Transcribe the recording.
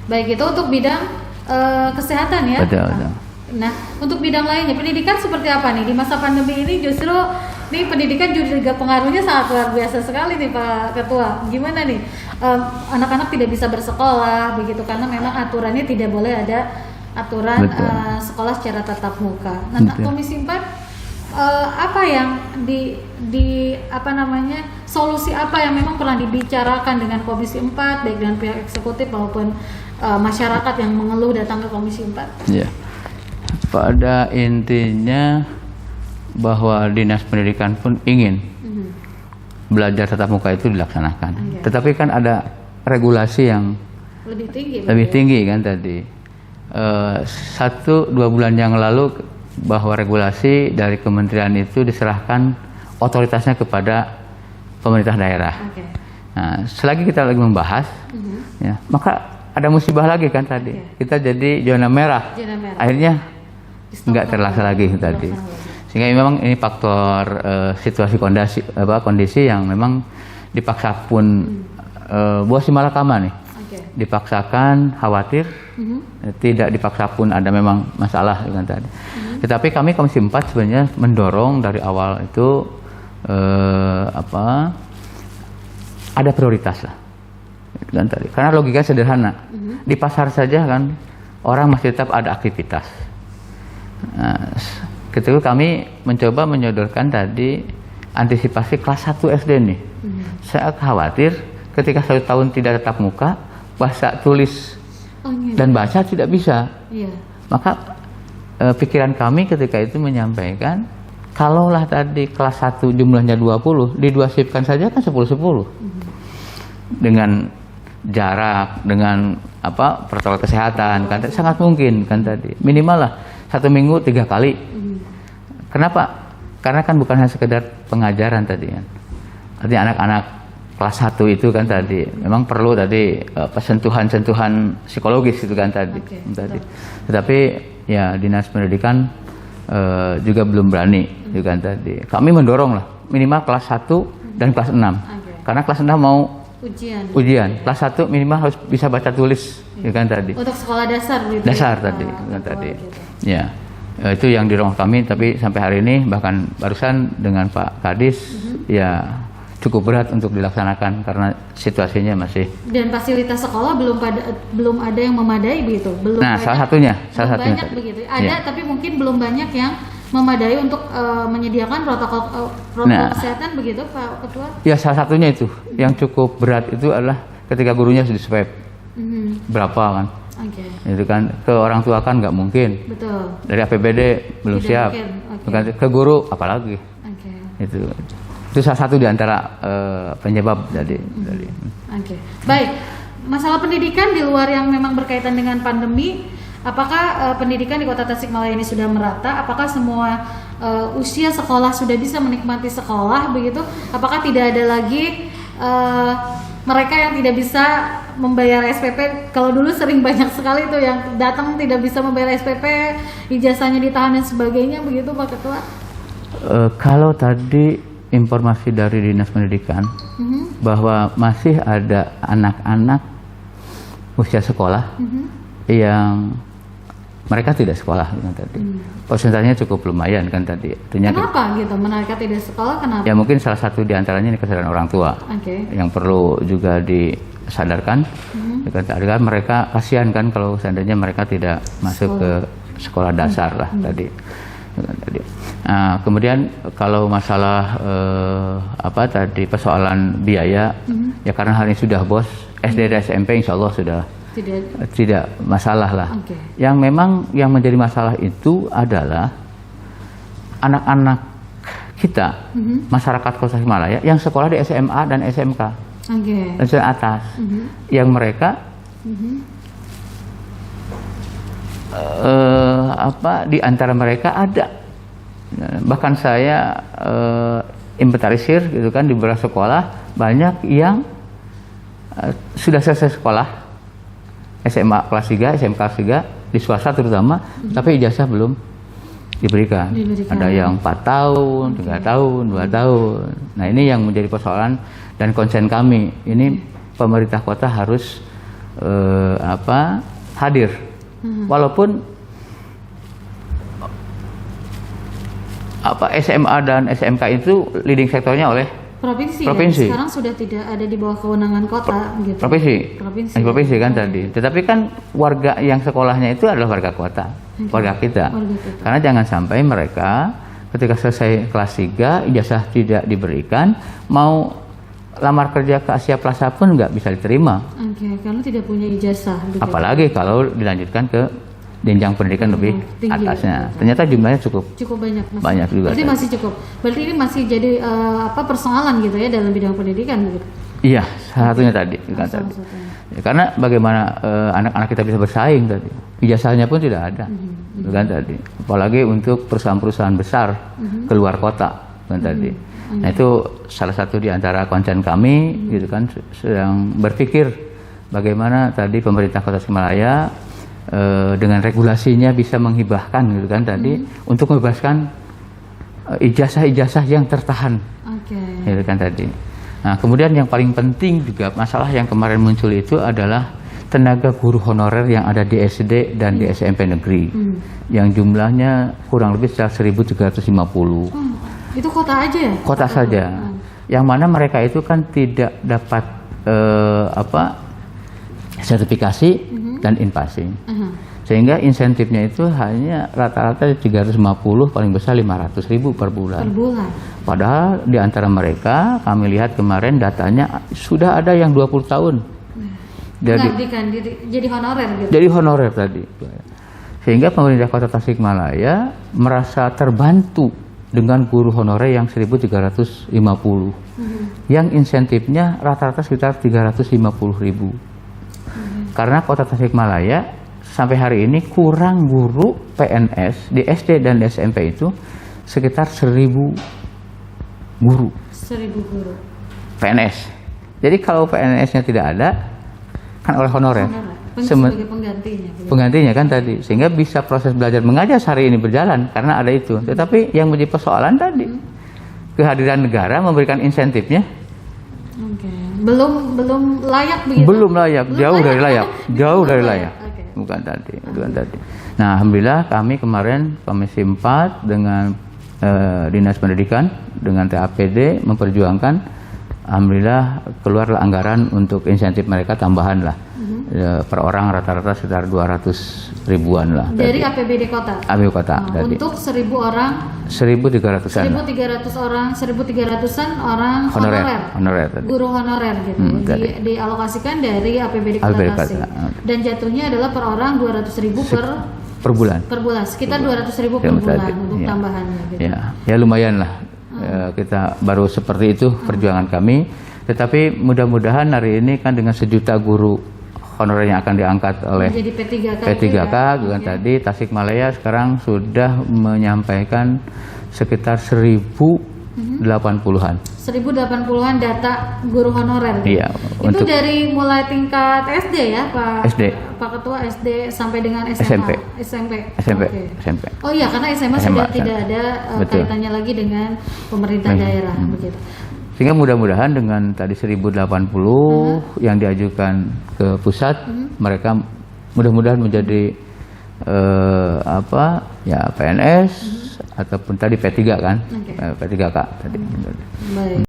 Baik, itu untuk bidang kesehatan ya. Betul. Nah, untuk bidang lainnya, pendidikan seperti apa nih? Di masa pandemi ini justru nih pendidikan juga pengaruhnya sangat luar biasa sekali nih Pak Ketua. Gimana nih? Anak-anak tidak bisa bersekolah begitu karena memang aturannya tidak boleh ada aturan sekolah secara tatap muka. Nah, Komisi 4 apa yang solusi apa yang memang pernah dibicarakan dengan Komisi 4 baik dengan pihak eksekutif maupun masyarakat yang mengeluh datang ke Komisi 4? Ya. Pada intinya bahwa Dinas Pendidikan pun ingin belajar tatap muka itu dilaksanakan. Tetapi kan ada regulasi yang lebih tinggi kan tadi. 1-2 bulan yang lalu bahwa regulasi dari kementerian itu diserahkan otoritasnya kepada pemerintah daerah. Nah, selagi kita lagi membahas, ya, maka ada musibah lagi kan tadi. Kita jadi zona merah. Akhirnya nggak terlaksana lagi tadi. Sehingga memang ini faktor situasi kondisi yang memang dipaksa pun buah si malakama nih. Dipaksakan khawatir, tidak dipaksa pun ada memang masalah kan tadi. Tetapi kami Komisi 4 sebenarnya mendorong dari awal itu ada prioritas lah kan tadi. Karena logika sederhana. Di pasar saja kan orang masih tetap ada aktivitas. Nah, ketika kami mencoba menyodorkan tadi antisipasi kelas 1 SD nih. Saya khawatir ketika 1 tahun tidak tatap muka, baca tulis dan baca tidak bisa. Maka pikiran kami ketika itu menyampaikan, kalaulah tadi kelas 1 jumlahnya 20, didua-sipkan saja kan 10-10. Dengan jarak, dengan protokol kesehatan kan sangat mungkin kan tadi. Minimal lah 1 minggu 3 kali. Kenapa? Karena kan bukan hanya sekedar pengajaran tadi kan. Artinya anak-anak kelas 1 itu kan tadi memang perlu tadi sentuhan-sentuhan psikologis itu kan tadi. Tetapi ya Dinas Pendidikan juga belum berani itu kan tadi. Kami mendorong lah minimal kelas 1 dan kelas 6. Karena kelas 6 mau ujian. Kelas 1 minimal harus bisa baca tulis ya kan tadi. Untuk sekolah dasar gitu. Dasar tadi kan tadi. Ya. Itu yang dirong kami, tapi sampai hari ini bahkan barusan dengan Pak Kadis ya cukup berat untuk dilaksanakan karena situasinya masih. Dan fasilitas sekolah belum ada yang memadai begitu. Belum. Nah, banyak, salah satunya banyak begitu. Ada tapi mungkin belum banyak yang memadai untuk menyediakan protokol kesehatan begitu Pak Ketua? Ya, salah satunya itu yang cukup berat itu adalah ketika gurunya sudah swab. Berapa kan? Itu kan ke orang tua kan nggak mungkin. Betul. Dari APBD belum siap. Ke guru apalagi. Itu salah satu di antara penyebab dari. Baik. Masalah pendidikan di luar yang memang berkaitan dengan pandemi, apakah pendidikan di Kota Tasikmalaya ini sudah merata? Apakah semua usia sekolah sudah bisa menikmati sekolah begitu? Apakah tidak ada lagi mereka yang tidak bisa membayar SPP? Kalau dulu sering banyak sekali tuh yang datang tidak bisa membayar SPP, ijazahnya ditahan dan sebagainya begitu Pak Ketua? Kalau tadi informasi dari Dinas Pendidikan bahwa masih ada anak-anak usia sekolah yang mereka tidak sekolah kan tadi. Persentasenya cukup lumayan kan tadi. Kenapa gitu mereka tidak sekolah? Kenapa? Ya mungkin salah satu di antaranya ini kesadaran orang tua yang perlu juga disadarkan. Karena mereka kasihan kan kalau seandainya mereka tidak masuk ke sekolah dasar lah tadi. Nah, kemudian kalau masalah persoalan biaya, ya karena hari ini sudah bos SD dan SMP insya Allah sudah tidak masalah lah. Yang memang yang menjadi masalah itu adalah anak-anak kita, masyarakat Kota Tasikmalaya yang sekolah di SMA dan SMK, dan atas, yang mereka di antara mereka ada, bahkan saya inventarisir gitu kan di beberapa sekolah banyak yang sudah selesai sekolah SMA kelas 3, SMK kelas 3 di swasta terutama, tapi ijazah belum diberikan. Ada yang 4 tahun, 3 tahun, 2 tahun. Nah, ini yang menjadi persoalan dan konsen kami. Ini pemerintah kota harus hadir. Walaupun SMA dan SMK itu leading sektornya oleh provinsi. Provinsi. Sekarang sudah tidak ada di bawah kewenangan kota gitu. Provinsi kan tadi. Tetapi kan warga yang sekolahnya itu adalah warga kota, warga kita. Karena jangan sampai mereka ketika selesai kelas 3 ijazah tidak diberikan, mau lamar kerja ke Asia Plaza pun nggak bisa diterima. Karena tidak punya ijazah. Apalagi kalau dilanjutkan ke jenjang pendidikan lebih tinggi, atasnya. Ternyata jumlahnya cukup banyak. Banyak juga. Berarti masih cukup. Berarti ini masih jadi persoalan gitu ya dalam bidang pendidikan gitu. Iya, salah satunya tadi. Ya, karena bagaimana anak-anak kita bisa bersaing tadi. Ijazahnya pun tidak ada. Kan tadi. Apalagi untuk perusahaan-perusahaan besar keluar kota kan tadi. Nah, itu salah satu di antara konsen kami gitu kan, sedang berpikir bagaimana tadi pemerintah Kota Tasikmalaya dengan regulasinya bisa menghibahkan gitu kan tadi untuk membebaskan ijazah-ijazah yang tertahan. Gitu kan tadi. Nah, kemudian yang paling penting juga masalah yang kemarin muncul itu adalah tenaga guru honorer yang ada di SD dan di SMP negeri yang jumlahnya kurang lebih 1.350. Itu kota aja ya? Kota saja. Yang mana mereka itu kan tidak dapat sertifikasi dan invasi. Sehingga insentifnya itu hanya rata-rata 350, paling besar 500.000 per bulan. Padahal di antara mereka kami lihat kemarin datanya sudah ada yang 20 tahun. Jadi honorer gitu. Jadi honorer tadi. Sehingga pemerintah Kota Tasikmalaya merasa terbantu dengan guru honorer yang 1.350, yang insentifnya rata-rata sekitar 350.000. Karena Kota Tasikmalaya sampai hari ini kurang guru PNS di SD dan SMP itu sekitar 1.000 guru. 1.000 guru PNS. Jadi kalau PNS-nya tidak ada, kan oleh honorer. Sebagai penggantinya. Penggantinya kan tadi, sehingga bisa proses belajar mengajar hari ini berjalan karena ada itu. Tetapi yang menjadi persoalan tadi kehadiran negara memberikan insentifnya. Belum layak begitu. Belum layak, jauh dari layak, jauh dari layak. Bukan tadi. Nah, alhamdulillah kami kemarin Komisi 4 dengan Dinas Pendidikan dengan TAPD memperjuangkan, alhamdulillah keluarlah anggaran untuk insentif mereka tambahan lah. Per orang rata-rata sekitar 200 ribuan lah. Dari APBD kota? APBD kota. Untuk 1.000 orang? 1.300-an. 1.300-an orang honorer. Guru honorer gitu. Dialokasikan dari APBD kota Tasik. Dan jatuhnya adalah per orang 200.000 per bulan. Per bulan, sekitar 200.000 per bulan untuk tambahannya gitu. Ya lumayan lah. Kita baru seperti itu perjuangan kami. Tetapi mudah-mudahan hari ini kan dengan 1 juta guru honorer yang akan diangkat oleh P3K dengan tadi Tasikmalaya sekarang sudah menyampaikan sekitar 1.080-an. 1.080-an data guru honorer. Iya. Itu dari mulai tingkat SD ya, Pak? SD. Pak Ketua SD sampai dengan SMA. SMP. Oh iya, karena SMA sudah tidak ada kaitannya lagi dengan pemerintah daerah begitu. Sehingga mudah-mudahan dengan tadi 1.080 yang diajukan ke pusat, mereka mudah-mudahan menjadi PNS ataupun tadi P3 kan, P3K tadi. Baik.